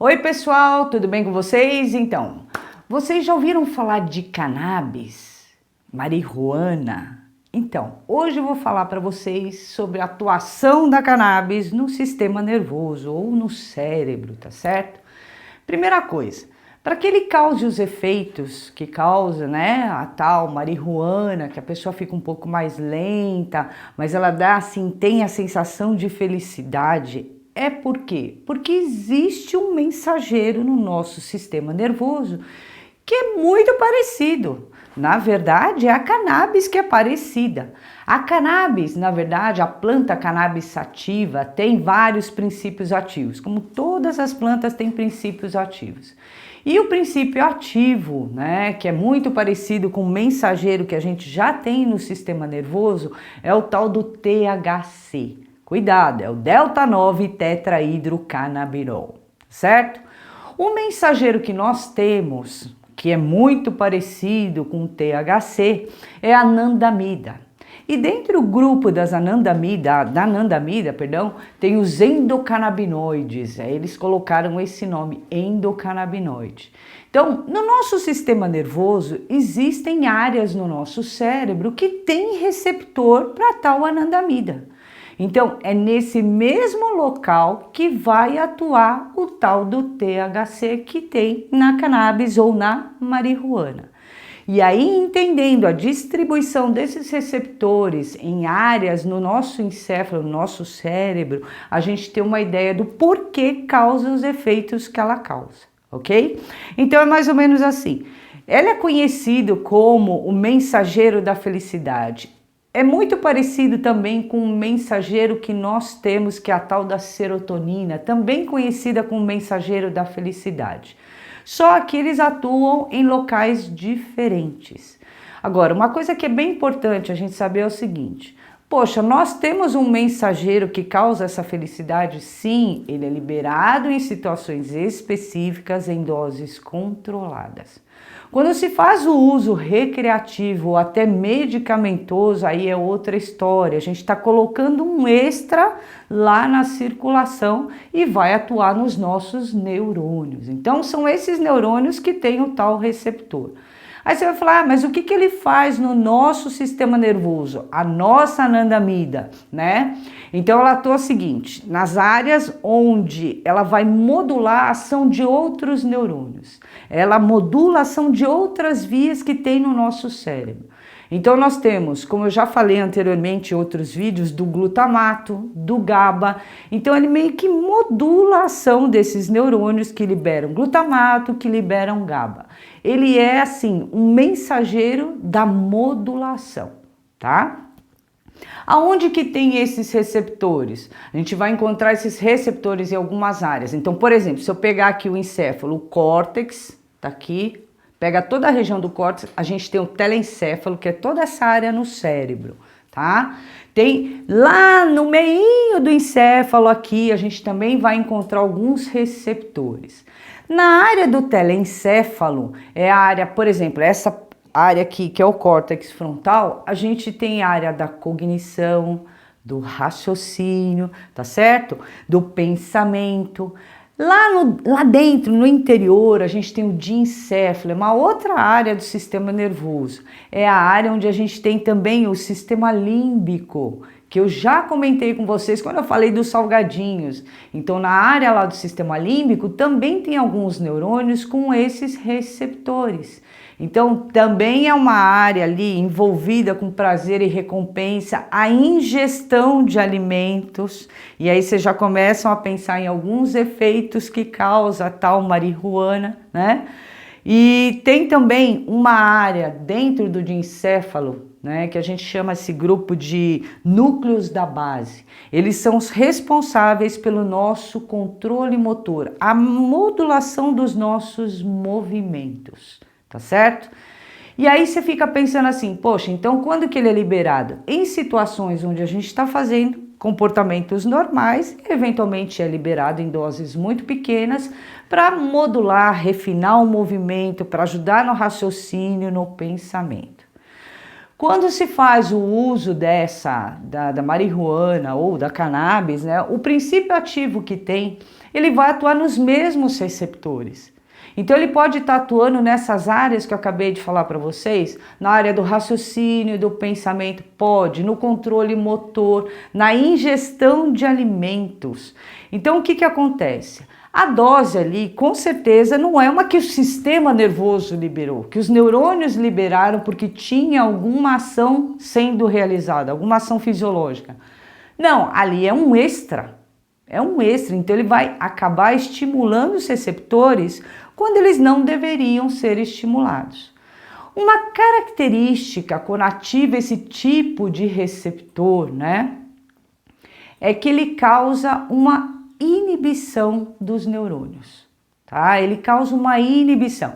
Oi pessoal, tudo bem com vocês? Então, vocês já ouviram falar de cannabis, marihuana? Então, hoje eu vou falar para vocês sobre a atuação da cannabis no sistema nervoso ou no cérebro, tá certo? Primeira coisa, para que ele cause os efeitos que causa, né, a tal marihuana, que a pessoa fica um pouco mais lenta, mas ela dá assim, tem a sensação de felicidade. É por quê? Porque existe um mensageiro no nosso sistema nervoso que é muito parecido. Na verdade, é a cannabis que é parecida. A cannabis, na verdade, a planta cannabis sativa tem vários princípios ativos, como todas as plantas têm princípios ativos. E o princípio ativo, né, que é muito parecido com o mensageiro que a gente já tem no sistema nervoso, é o tal do THC. Cuidado, é o delta-9-tetrahidrocannabinol, certo? O mensageiro que nós temos, que é muito parecido com o THC, é a anandamida. E dentro do grupo da anandamida, tem os endocannabinoides. Eles colocaram esse nome, endocannabinoide. Então, no nosso sistema nervoso, existem áreas no nosso cérebro que têm receptor para tal anandamida. Então, é nesse mesmo local que vai atuar o tal do THC que tem na cannabis ou na marihuana. E aí, entendendo a distribuição desses receptores em áreas no nosso encéfalo, no nosso cérebro, a gente tem uma ideia do porquê causa os efeitos que ela causa, ok? Então, é mais ou menos assim. Ela é conhecido como o mensageiro da felicidade. É muito parecido também com o mensageiro que nós temos, que é a tal da serotonina, também conhecida como mensageiro da felicidade. Só que eles atuam em locais diferentes. Agora, uma coisa que é bem importante a gente saber é o seguinte: poxa, nós temos um mensageiro que causa essa felicidade? Sim, ele é liberado em situações específicas, em doses controladas. Quando se faz o uso recreativo ou até medicamentoso, aí é outra história. A gente está colocando um extra lá na circulação e vai atuar nos nossos neurônios. Então, são esses neurônios que têm o tal receptor. Aí você vai falar, mas o que ele faz no nosso sistema nervoso? A nossa anandamida, né? Então ela atua o seguinte, nas áreas onde ela vai modular a ação de outros neurônios. Ela modula a ação de outras vias que tem no nosso cérebro. Então nós temos, como eu já falei anteriormente em outros vídeos, do glutamato, do GABA. Então ele meio que modula a ação desses neurônios que liberam glutamato, que liberam GABA. Ele é assim, um mensageiro da modulação, tá? Aonde que tem esses receptores? A gente vai encontrar esses receptores em algumas áreas. Então, por exemplo, se eu pegar aqui o encéfalo, o córtex, tá aqui, pega toda a região do córtex, a gente tem o telencéfalo, que é toda essa área no cérebro, tá? Tem lá no meio do encéfalo aqui, a gente também vai encontrar alguns receptores. Na área do telencéfalo, é a área, por exemplo, essa área aqui, que é o córtex frontal, a gente tem a área da cognição, do raciocínio, tá certo? Do pensamento. Lá dentro, no interior, a gente tem o diencéfalo, é uma outra área do sistema nervoso. É a área onde a gente tem também o sistema límbico, que eu já comentei com vocês quando eu falei dos salgadinhos. Então, na área lá do sistema límbico, também tem alguns neurônios com esses receptores. Então, também é uma área ali envolvida com prazer e recompensa, a ingestão de alimentos. E aí vocês já começam a pensar em alguns efeitos que causa a tal marihuana, né? E tem também uma área dentro do diencéfalo, né, que a gente chama esse grupo de núcleos da base. Eles são os responsáveis pelo nosso controle motor, a modulação dos nossos movimentos, tá certo? E aí você fica pensando assim, poxa, então quando que ele é liberado? Em situações onde a gente está fazendo comportamentos normais, eventualmente é liberado em doses muito pequenas para modular, refinar o movimento, para ajudar no raciocínio, no pensamento. Quando se faz o uso da marihuana ou da cannabis, né, o princípio ativo que tem ele vai atuar nos mesmos receptores. Então ele pode estar atuando nessas áreas que eu acabei de falar para vocês, na área do raciocínio, do pensamento, pode, no controle motor, na ingestão de alimentos. Então o que acontece? A dose ali, com certeza, não é uma que o sistema nervoso liberou, que os neurônios liberaram porque tinha alguma ação sendo realizada, alguma ação fisiológica. Não, ali é um extra. É um extra, então ele vai acabar estimulando os receptores quando eles não deveriam ser estimulados. Uma característica quando ativa esse tipo de receptor, né, é que ele causa uma inibição dos neurônios, tá? Ele causa uma inibição.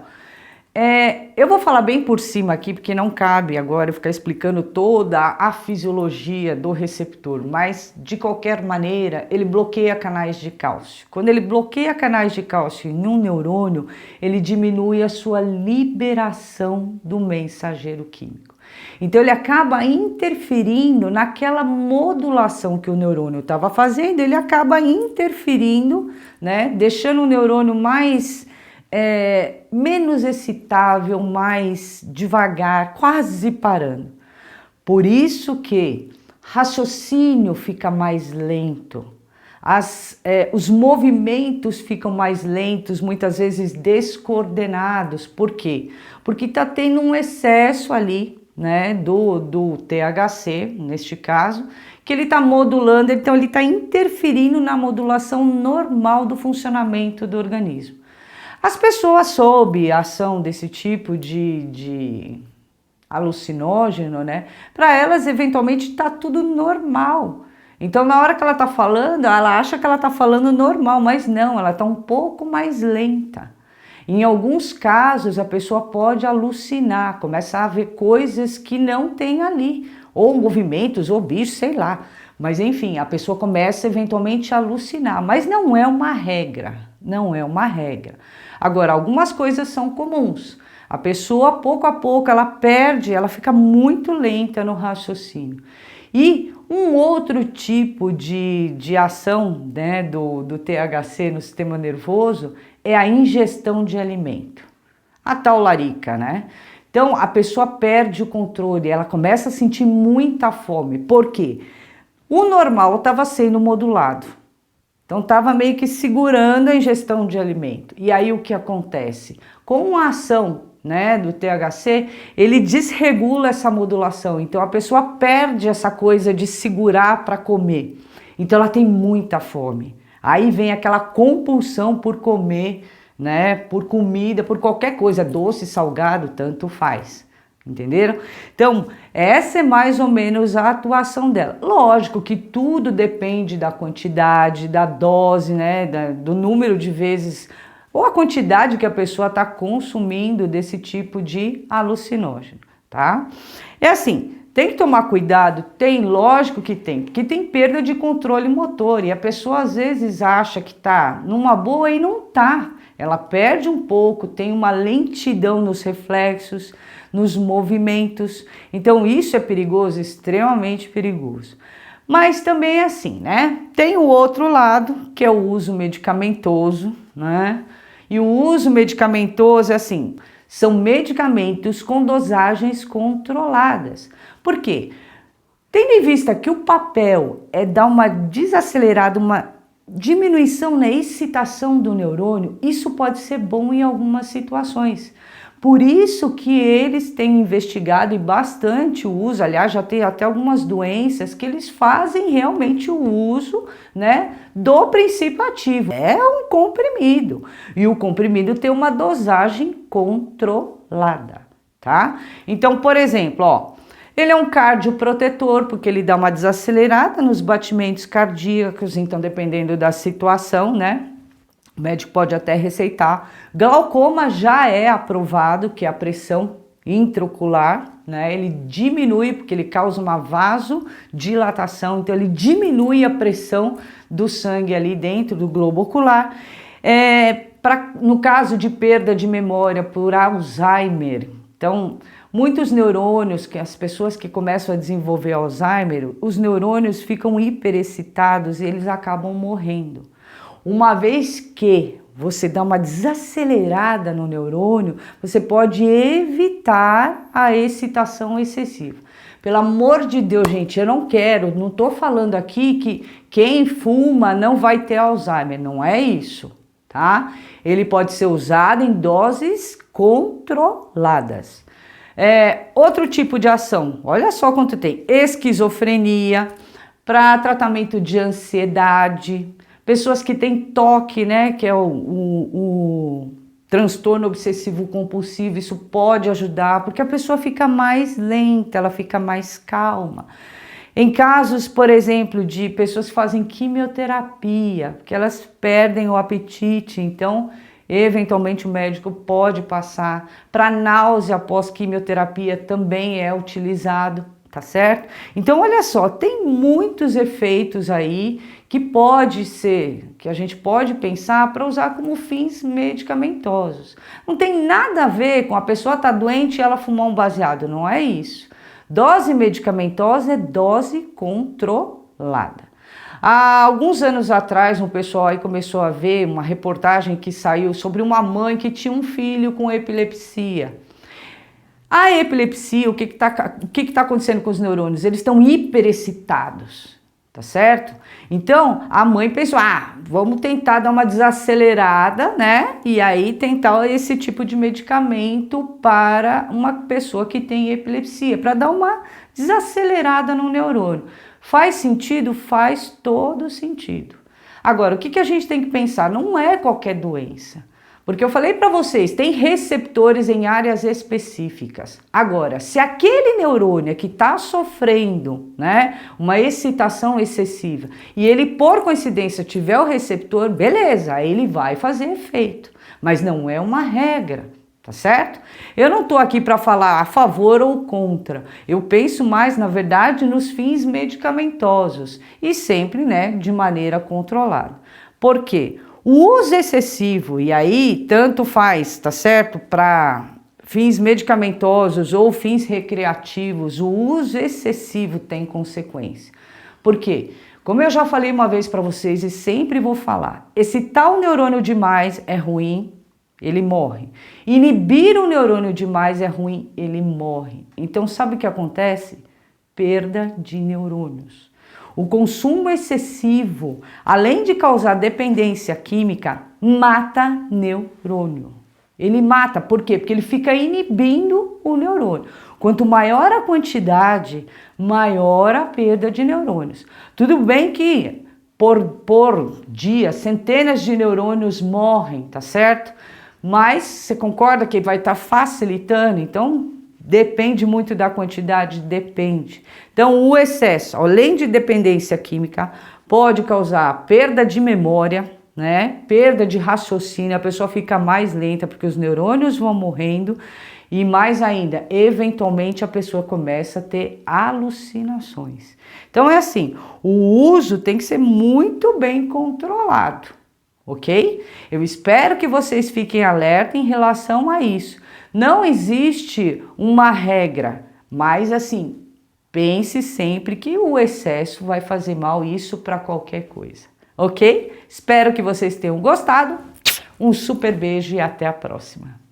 Eu vou falar bem por cima aqui, porque não cabe agora eu ficar explicando toda a fisiologia do receptor, mas de qualquer maneira ele bloqueia canais de cálcio. Quando ele bloqueia canais de cálcio em um neurônio, ele diminui a sua liberação do mensageiro químico. Então ele acaba interferindo naquela modulação que o neurônio estava fazendo, ele acaba interferindo, né, deixando o neurônio menos excitável, mais devagar, quase parando. Por isso que raciocínio fica mais lento, os movimentos ficam mais lentos, muitas vezes descoordenados. Por quê? Porque está tendo um excesso ali, né, do THC, neste caso, que ele está modulando, então ele está interferindo na modulação normal do funcionamento do organismo. As pessoas sob a ação desse tipo de alucinógeno, né, para elas eventualmente está tudo normal. Então na hora que ela está falando, ela acha que ela está falando normal, mas não, ela está um pouco mais lenta. Em alguns casos a pessoa pode alucinar, começar a ver coisas que não tem ali, ou movimentos, ou bichos, sei lá. Mas enfim, a pessoa começa eventualmente a alucinar, mas não é uma regra, não é uma regra. Agora, algumas coisas são comuns. A pessoa, pouco a pouco, ela perde, ela fica muito lenta no raciocínio. E um outro tipo de ação, né, do THC no sistema nervoso é a ingestão de alimento. A tal larica, né? Então, a pessoa perde o controle, ela começa a sentir muita fome. Por quê? O normal estava sendo modulado. Então estava meio que segurando a ingestão de alimento. E aí o que acontece? Com a ação, né, do THC, ele desregula essa modulação. Então a pessoa perde essa coisa de segurar para comer. Então ela tem muita fome. Aí vem aquela compulsão por comer, né, por comida, por qualquer coisa, doce, salgado, tanto faz. Entenderam? Então, essa é mais ou menos a atuação dela. Lógico que tudo depende da quantidade, da dose, né, do número de vezes, ou a quantidade que a pessoa está consumindo desse tipo de alucinógeno, tá? É assim, tem que tomar cuidado? Tem, lógico que tem, porque tem perda de controle motor e a pessoa às vezes acha que está numa boa e não está. Ela perde um pouco, tem uma lentidão nos reflexos, nos movimentos. Então isso é perigoso, extremamente perigoso. Mas também é assim, né? Tem o outro lado, que é o uso medicamentoso, né? E o uso medicamentoso é assim, são medicamentos com dosagens controladas. Por quê? Tendo em vista que o papel é dar uma desacelerada, uma diminuição na excitação do neurônio, isso pode ser bom em algumas situações. Por isso que eles têm investigado e bastante o uso, aliás, já tem até algumas doenças que eles fazem realmente o uso, né, do princípio ativo. É um comprimido e o comprimido tem uma dosagem controlada, tá? Então, por exemplo, ó, ele é um cardioprotetor porque ele dá uma desacelerada nos batimentos cardíacos, então dependendo da situação, né? O médico pode até receitar. Glaucoma já é aprovado, que é a pressão intraocular, né? Ele diminui, porque ele causa uma vasodilatação, então ele diminui a pressão do sangue ali dentro do globo ocular. No caso de perda de memória por Alzheimer, então muitos neurônios, que as pessoas que começam a desenvolver Alzheimer, os neurônios ficam hiperexcitados e eles acabam morrendo. Uma vez que você dá uma desacelerada no neurônio, você pode evitar a excitação excessiva. Pelo amor de Deus, gente, eu não tô falando aqui que quem fuma não vai ter Alzheimer, não é isso, tá? Ele pode ser usado em doses controladas. Outro tipo de ação, olha só quanto tem: esquizofrenia, para tratamento de ansiedade, pessoas que têm TOC, né, que é o transtorno obsessivo compulsivo, isso pode ajudar, porque a pessoa fica mais lenta, ela fica mais calma. Em casos, por exemplo, de pessoas que fazem quimioterapia, que elas perdem o apetite, então eventualmente o médico pode passar. Para náusea após quimioterapia também é utilizado, tá certo? Então olha só, tem muitos efeitos aí que a gente pode pensar para usar como fins medicamentosos. Não tem nada a ver com a pessoa estar doente e ela fumar um baseado, não é isso. Dose medicamentosa é dose controlada. Há alguns anos atrás, um pessoal aí começou a ver uma reportagem que saiu sobre uma mãe que tinha um filho com epilepsia. A epilepsia, o que está acontecendo com os neurônios? Eles estão hiperexcitados, tá certo? Então, a mãe pensou, vamos tentar dar uma desacelerada, né? E aí tentar esse tipo de medicamento para uma pessoa que tem epilepsia, para dar uma desacelerada no neurônio. Faz sentido? Faz todo sentido. Agora, o que a gente tem que pensar? Não é qualquer doença. Porque eu falei para vocês, tem receptores em áreas específicas. Agora, se aquele neurônio que está sofrendo, né, uma excitação excessiva, e ele por coincidência tiver o receptor, beleza, aí ele vai fazer efeito. Mas não é uma regra, tá certo? Eu não estou aqui para falar a favor ou contra. Eu penso mais, na verdade, nos fins medicamentosos e sempre, né, de maneira controlada. Por quê? O uso excessivo, e aí tanto faz, tá certo? Para fins medicamentosos ou fins recreativos, o uso excessivo tem consequência. Por quê? Como eu já falei uma vez para vocês e sempre vou falar, excitar o neurônio demais é ruim, ele morre. Inibir o neurônio demais é ruim, ele morre. Então sabe o que acontece? Perda de neurônios. O consumo excessivo, além de causar dependência química, mata neurônio. Ele mata, por quê? Porque ele fica inibindo o neurônio. Quanto maior a quantidade, maior a perda de neurônios. Tudo bem que por dia, centenas de neurônios morrem, tá certo? Mas você concorda que vai estar facilitando? Então, depende muito da quantidade? Depende. Então, o excesso, além de dependência química, pode causar perda de memória, né? Perda de raciocínio, a pessoa fica mais lenta porque os neurônios vão morrendo e mais ainda, eventualmente a pessoa começa a ter alucinações. Então é assim, o uso tem que ser muito bem controlado, ok? Eu espero que vocês fiquem alerta em relação a isso. Não existe uma regra, mas assim, pense sempre que o excesso vai fazer mal, isso para qualquer coisa, ok? Espero que vocês tenham gostado. Um super beijo e até a próxima.